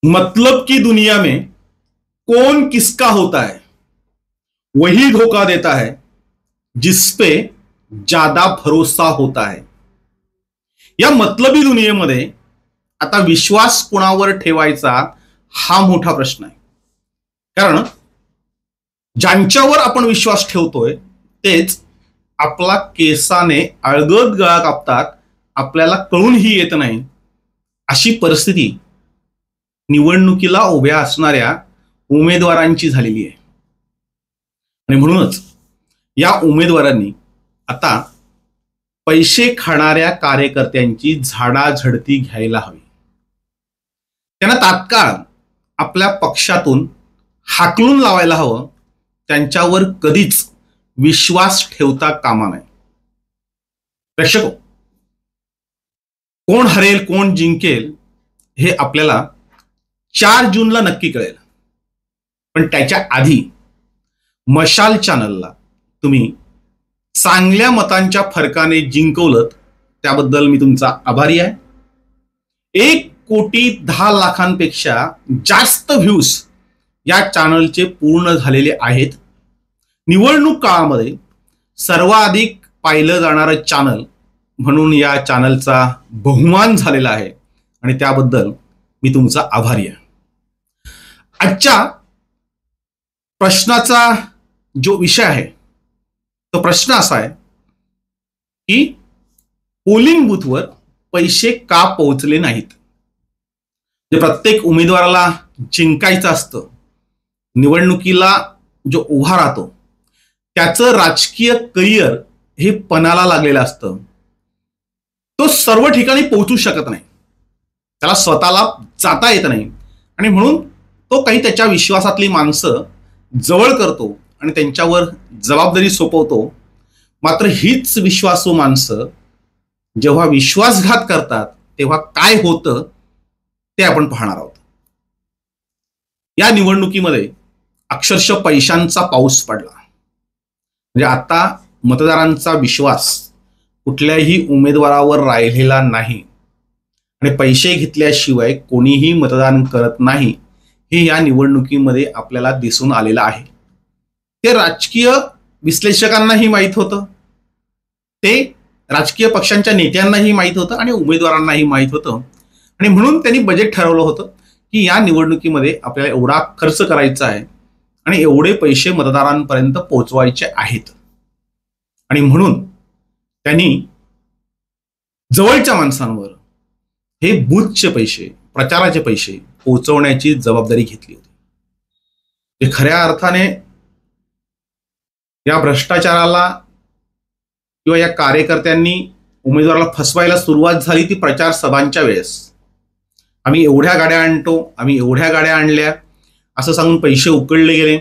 मतलब की दुनिया में कौन किसका होता है, वही धोखा देता है जिस पे ज्यादा भरोसा होता है. या मतलबी दुनियेमध्ये आता विश्वास कोणावर ठेवायचा हा मोठा प्रश्न आहे. कारण ज्यांच्यावर आपण विश्वास ठेवतोय तेच आपला केसाने अळगद गळा कापतात, आपल्याला कळूनही येत नाही. अशी परिस्थिती निवडणुकीला उभ्या असणाऱ्या उमेदवारांची झालेली आहे. आणि म्हणूनच या उमेदवारांनी आता पैसे खाणाऱ्या कार्यकर्त्यांची झाडाझडती घ्यायला हवी. त्यांना तात्काळ आपल्या पक्षातून हाकलून लावायला हवं. त्यांच्यावर कधीच विश्वास ठेवता कामा नये. प्रेक्षको, कोण हरेल कोण जिंकेल हे आपल्याला 4 जूनला नक्की कळेल. पण त्याच्या आधी मशाल चॅनलला तुम्ही चांगल्या मतांच्या फरकाने जिंकवलं त्याबद्दल मी तुमचा आभारी आहे. 1,10,00,000पेक्षा जास्त व्ह्यूज या चॅनलचे पूर्ण झालेले आहेत. निवडणूक काळामध्ये सर्वाधिक पाहिलं जाणारं चॅनल म्हणून या चॅनलचा बहुमान झालेला आहे आणि त्याबद्दल मी तुमचा आभारी आहे. आजच्या प्रश्नाचा जो विषय आहे तो प्रश्न असा आहे की पोलिंग बूथवर पैसे का पोहोचले नाहीत. जे प्रत्येक उमेदवाराला जिंकायचं असतं, निवडणुकीला जो उभा राहतो त्याचं राजकीय करिअर हे पणाला लागलेलं असतं. तो सर्व ठिकाणी पोहोचू शकत नाही, त्याला स्वतःला जाता येत नाही आणि म्हणून तो काही त्याच्या विश्वासातली माणसं जवळ करतो आणि त्यांच्यावर जबाबदारी सोपवतो. मात्र हीच विश्वासू माणसं जेव्हा विश्वासघात करतात तेव्हा काय होतं ते आपण पाहणार आहोत. या निवडणुकीमध्ये अक्षरशः पैशांचा पाऊस पडला. म्हणजे आता मतदारांचा विश्वास कुठल्याही उमेदवारावर राहिलेला नाही आणि पैसे घेतल्याशिवाय कोणीही मतदान करत नाही हे या निवडणुकीमध्ये आपल्याला दिसून आलेलं आहे. ते राजकीय विश्लेषकांनाही माहीत होतं, ते राजकीय पक्षांच्या नेत्यांनाही माहीत होतं आणि उमेदवारांनाही माहीत होतं. आणि म्हणून त्यांनी बजेट ठरवलं होतं की या निवडणुकीमध्ये आपल्याला एवढा खर्च करायचा आहे आणि एवढे पैसे मतदारांपर्यंत पोहोचवायचे आहेत. आणि म्हणून त्यांनी जवळच्या माणसांवर हे बूथचे पैसे, प्रचाराचे पैसे पोहोचवण्याची जबाबदारी घेतली होती. ते खऱ्या अर्थाने या भ्रष्टाचाराला किंवा या कार्यकर्त्यांनी उमेदवाराला फसवायला सुरुवात झाली ती प्रचार सभांच्या वेळेस. आम्ही एवढ्या गाड्या आणतो, आम्ही एवढ्या गाड्या आणल्या असं सांगून पैसे उकळले गेले.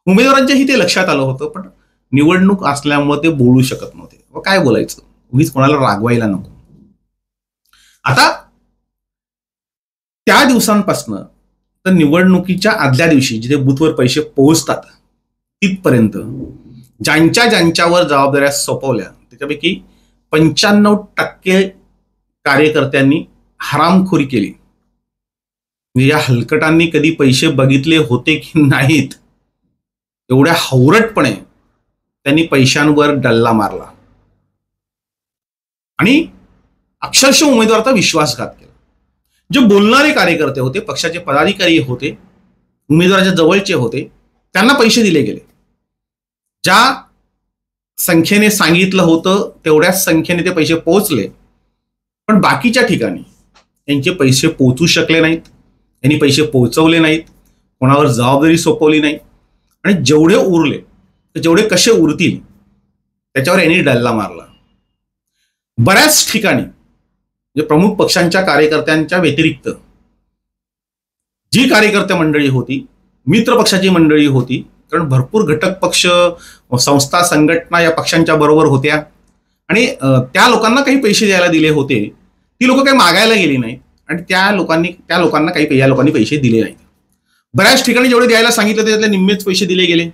उमेदवारांच्याही ते लक्षात आलं होतं, पण निवडणूक असल्यामुळे ते बोलू शकत नव्हते. व काय बोलायचं, उगीच कोणाला रागवायला नको. आता त्या दिवसांपासून तर निवडणुकीच्या आदल्या दिवशी जिथे बूथवर पैसे पोहोचतात तिथपर्यंत ज्यांच्या ज्यांच्यावर जबाबदाऱ्या सोपवल्या त्याच्यापैकी 95% कार्यकर्त्यांनी हरामखोरी केली. म्हणजे या हलकटांनी कधी पैसे बघितले होते की नाहीत एवढ्या हवरटपणे त्यांनी पैशांवर डल्ला मारला आणि अक्षरशः उमेदवाराचा विश्वासघात केला. जे बोलणारे कार्यकर्ते होते, पक्षाचे पदाधिकारी होते, उमेदवाराच्या जवळचे होते, त्यांना पैसे दिले गेले. ज्या संख्येने सांगितलं होतं तेवढ्याच संख्येने ते पैसे पोहोचले, पण बाकीच्या ठिकाणी यांचे पैसे पोहोचू शकले नाहीत, यांनी पैसे पोहोचवले नाहीत, कोणावर जबाबदारी सोपवली नाही आणि जेवढे उरले जेवढे कसे उरतील त्याच्यावर यांनी डल्ला मारला. बऱ्याच ठिकाणी म्हणजे प्रमुख पक्षांच्या कार्यकर्त्यांच्या व्यतिरिक्त जी कार्यकर्ते मंडळी होती, मित्र पक्षाची मंडळी होती, कारण भरपूर घटक पक्ष, संस्था, संघटना या पक्षांच्या बरोबर होत्या आणि त्या लोकांना काही पैसे द्यायला दिले होते. ती लोक काही मागायला गेली नाहीत आणि त्या लोकांना काही या लोकांनी पैसे दिले नाहीत. बऱ्याच ठिकाणी जेवढे द्यायला सांगितलं त्यातले निम्मेच पैसे दिले गेले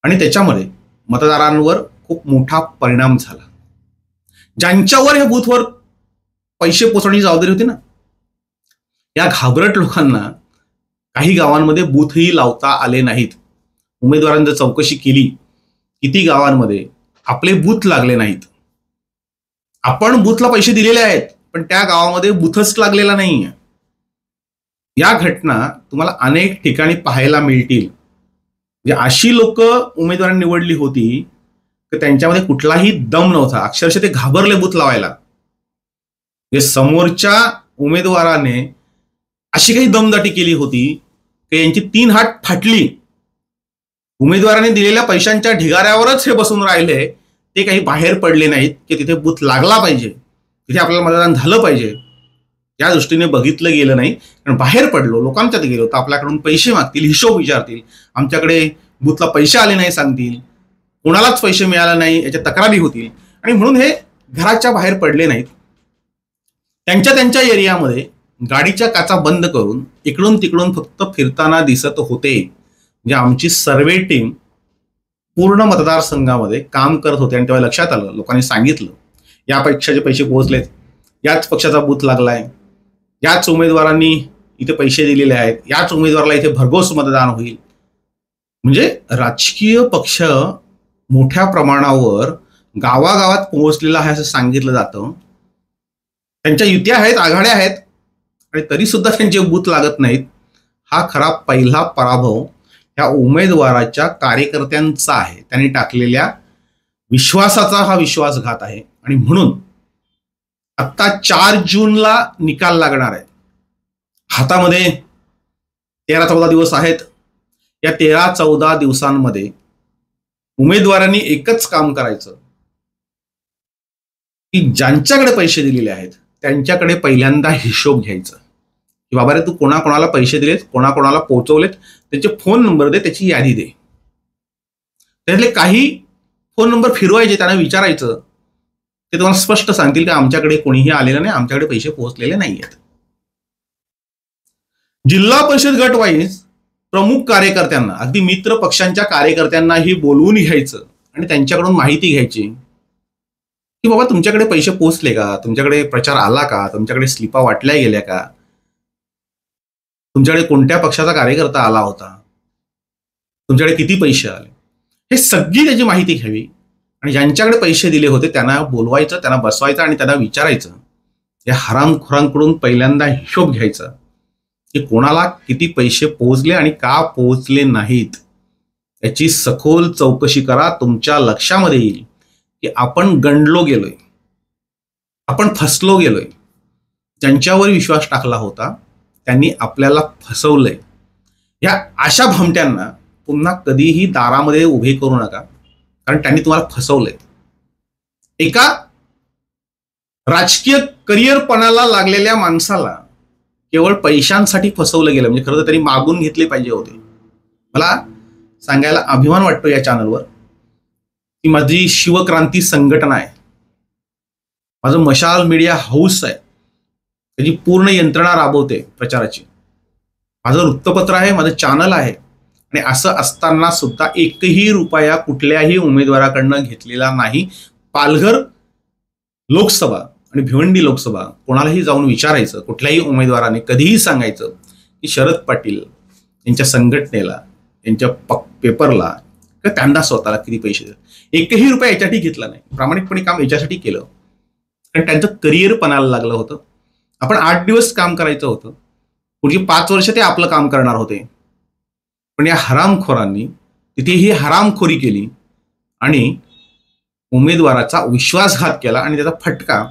आणि त्याच्यामध्ये मतदारांवर खूप मोठा परिणाम झाला. ज्यांच्यावर या बूथवर पैसे पोहोचवण्याची जबाबदारी होती ना, या घाबरट लोकांना काही गावांमध्ये बूथही लावता आले नाहीत. उमेदवारांनी जर चौकशी केली किती गावांमध्ये आपले बूथ लागले नाहीत. आपण बूथला पैसे दिलेले आहेत पण त्या गावामध्ये बूथच लागलेला नाही. या घटना तुम्हाला अनेक ठिकाणी पाहायला मिळतील. म्हणजे अशी लोक उमेदवारांनी निवडली होती की त्यांच्यामध्ये कुठलाही दम नव्हता. अक्षरशः ते घाबरले बूथ लावायला. म्हणजे समोरच्या उमेदवाराने अशी काही दमदाटी केली होती की यांची 3 हात फाटली. उमेदवाराने दिलेल्या पैशांच्या ढिगाऱ्यावरच हे बसून राहिले. ते काही बाहेर पडले नाहीत की तिथे बूथ लागला पाहिजे, तिथे आपल्याला मतदान झालं पाहिजे. या दृष्टीने बघितलं गेलं नाही. कारण बाहेर पडलो, लोकांच्यात गेलो तर आपल्याकडून पैसे मागतील, हिशोब विचारतील, आमच्याकडे बूथला पैसे आले नाही सांगतील, कोणालाच पैसे मिळाले नाही याच्या तक्रारी होतील. आणि म्हणून हे घराच्या बाहेर पडले नाहीत. त्यांच्या एरियामध्ये गाडीच्या काचा बंद करून इकडून तिकडून फक्त फिरताना दिसत होते. म्हणजे आमची सर्वे टीम पूर्ण मतदारसंघामध्ये काम करत होते. आणि तेव्हा लक्षात आलं, लोकांनी सांगितलं या पक्षाचे पैसे पोहोचलेत, याच पक्षाचा बूथ लागलाय, याच उमेदवारांनी इथे पैसे दिलेले आहेत, याच उमेदवाराला इथे भरघोस मतदान होईल. म्हणजे राजकीय पक्ष मोठ्या प्रमाणावर गावागावात पोहोचलेला आहे असं सांगितलं जातं. त्यांच्या युत्या आहेत, आघाड्या आहेत आणि तरी सुद्धा त्यांचे बूथ लागत नाहीत. हा खरा पहिला पराभव ह्या उमेदवाराच्या कार्यकर्त्यांचा आहे. त्यांनी टाकलेल्या विश्वासाचा हा विश्वासघात आहे. आणि म्हणून आता 4 जूनला निकाल लागणार आहे. हातामध्ये 13-14 दिवस आहेत. या 13-14 दिवसांमध्ये उमेदवारांनी एकच काम करायचं की ज्यांच्याकडे पैसे दिलेले आहेत त्यांच्याकडे पहिल्यांदा हिशोब घ्यायचा की बाबा रे, तू कोणाकोणाला पैसे दिलेत, कोणाकोणाला पोहोचवलेत, त्याचे फोन नंबर दे, त्याची यादी दे. त्यातले काही फोन नंबर फिरवायचे, त्यांना विचारायचं. ते तुम्हाला स्पष्ट सांगतील की आमच्याकडे कोणीही आलेलं नाही, आमच्याकडे पैसे पोहोचलेले नाही आहेत. जिल्हा परिषद गट वाईज प्रमुख कार्यकर्त्यांना, अगदी मित्र पक्षांच्या कार्यकर्त्यांनाही बोलवून घ्यायचं आणि त्यांच्याकडून माहिती घ्यायची की बाबा तुमच्याकडे पैसे पोहोचले का, तुमच्याकडे प्रचार आला का, तुमच्याकडे स्लिपा वाटल्या गेल्या का, तुमच्याकडे कोणत्या पक्षाचा कार्यकर्ता आला होता, तुमच्याकडे किती पैसे आले, हे सगळी त्याची माहिती घ्यावी. आणि ज्यांच्याकडे पैसे दिले होते त्यांना बोलवायचं, त्यांना बसवायचं आणि त्यांना विचारायचं. या हरामखोरांकडून पहिल्यांदा हिशोब घ्यायचा की कोणाला किती पैसे पोहोचले आणि का पोहोचले नाहीत याची सखोल चौकशी करा. तुमच्या लक्षामध्ये येईल की आपण गंडलो गेलोय, आपण फसलो गेलोय. ज्यांच्यावर विश्वास टाकला होता त्यांनी आपल्याला फसवलंय. या अशा भामट्यांना पुन्हा कधीही दारामध्ये उभे करू नका, कारण त्यांनी तुम्हाला फसवलंय. एका राजकीय करिअरपणाला लागलेल्या माणसाला केवळ पैशांसाठी फसवलं गेलं. म्हणजे खरं तर त्यांनी मागून घेतले पाहिजे होते. मला सांगायला अभिमान वाटतो या चॅनलवर की माझी शिवक्रांती संघटना आहे, माझं मशाल मीडिया हाऊस आहे, त्याची पूर्ण यंत्रणा राबवते प्रचाराची. माझं वृत्तपत्र आहे, माझं चॅनल आहे. आणि असं असताना सुद्धा एकही रुपया कुठल्याही उमेदवाराकडनं घेतलेला नाही. पालघर लोकसभा आणि भिवंडी लोकसभा कोणालाही जाऊन विचारायचं, कुठल्याही उमेदवाराने कधीही सांगायचं की शरद पाटील यांच्या संघटनेला, यांच्या पेपरला किंवा त्यांना स्वतःला किती पैसे देतात. एकही रुपया याच्यासाठी घेतला नाही. प्रामाणिकपणे काम याच्यासाठी केलं कारण त्यांचं करिअर पणाला लागलं होतं. आपण 8 दिवस काम करायचं होतं, पुढची 5 वर्ष ते आपलं काम करणार होते. पण या हरामखोरांनी तिथेही हरामखोरी केली आणि उमेदवाराचा विश्वासघात केला आणि त्याचा फटका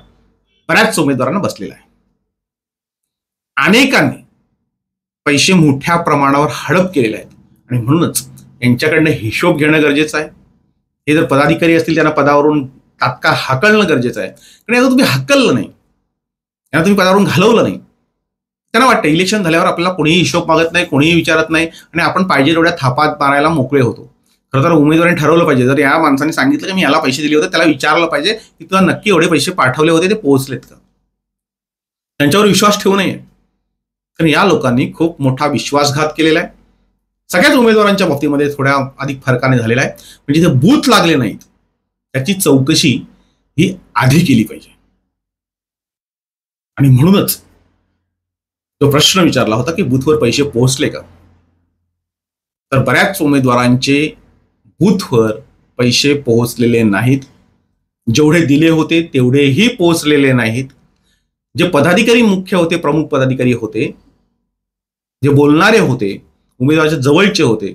बऱ्याच उमेदवारांना बसलेला आहे. अनेकांनी पैसे मोठ्या प्रमाणावर हडप केलेले आहेत आणि म्हणूनच यांच्याकडनं हिशोब घेणं गरजेचं आहे. हे जर पदाधिकारी असतील त्यांना पदावरून तात्काळ हाकलणं गरजेचं आहे. कारण याचं तुम्ही हाकललं नाही, यांना तुम्ही पदावरून घालवलं नाही. त्यांना वाटतं इलेक्शन झाल्यावर आपल्याला कोणीही हिशोब मागत नाही, कोणीही विचारत नाही आणि आपण पाहिजे तेवढ्या थापात मारायला मोकळे होतो. खरं तर उमेदवारांनी ठरवलं पाहिजे, जर या माणसाने सांगितलं की मी याला पैसे दिले होते, त्याला विचारलं पाहिजे की तुला नक्की एवढे पैसे पाठवले होते, ते पोहोचलेत का. त्यांच्यावर विश्वास ठेवू नये. कारण या लोकांनी खूप मोठा विश्वासघात केलेला आहे. सगळ्याच उमेदवारांच्या बाबतीमध्ये थोड्या अधिक फरकाने झालेला आहे. म्हणजे जे बूथ लागले नाहीत त्याची चौकशी ही आधी केली पाहिजे. आणि म्हणूनच जो प्रश्न विचारला होता की बूथवर पैसे पोहोचले का, तर बऱ्याच उमेदवारांचे बूथवर पैसे पोहोचलेले नाहीत. जेवढे दिले होते तेवढेही पोहोचलेले नाहीत. जे पदाधिकारी मुख्य होते, प्रमुख पदाधिकारी होते, जे बोलणारे होते, उमेदवाराच्या जवळचे होते,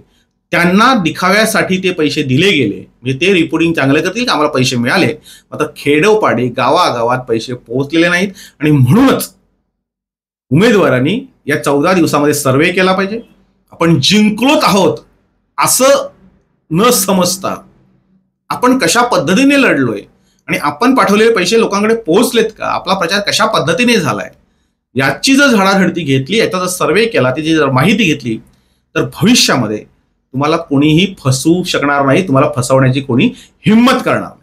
त्यांना दिखाव्यासाठी ते पैसे दिले गेले. म्हणजे ते रिपोर्टिंग चांगलं करतील की आम्हाला पैसे मिळाले, मात्र खेडोपाडी गावागावात पैसे पोहोचलेले नाहीत. आणि म्हणूनच उमेदवारांनी या 14 दिवसामध्ये सर्वे केला पाहिजे. आपण जिंकलोच आहोत असं न समजता आपण कशा पद्धतीने लढलोय आणि आपण पाठवलेले पैसे लोकांकडे पोहोचलेत का, आपला प्रचार कशा पद्धतीने झालाय, याची जर झाडाझडती घेतली, याचा जर सर्वे केला, त्याची जर माहिती घेतली, तर भविष्यामध्ये तुम्हाला कोणीही फसवू शकणार नाही, तुम्हाला फसवण्याची कोणी हिंमत करणार नाही.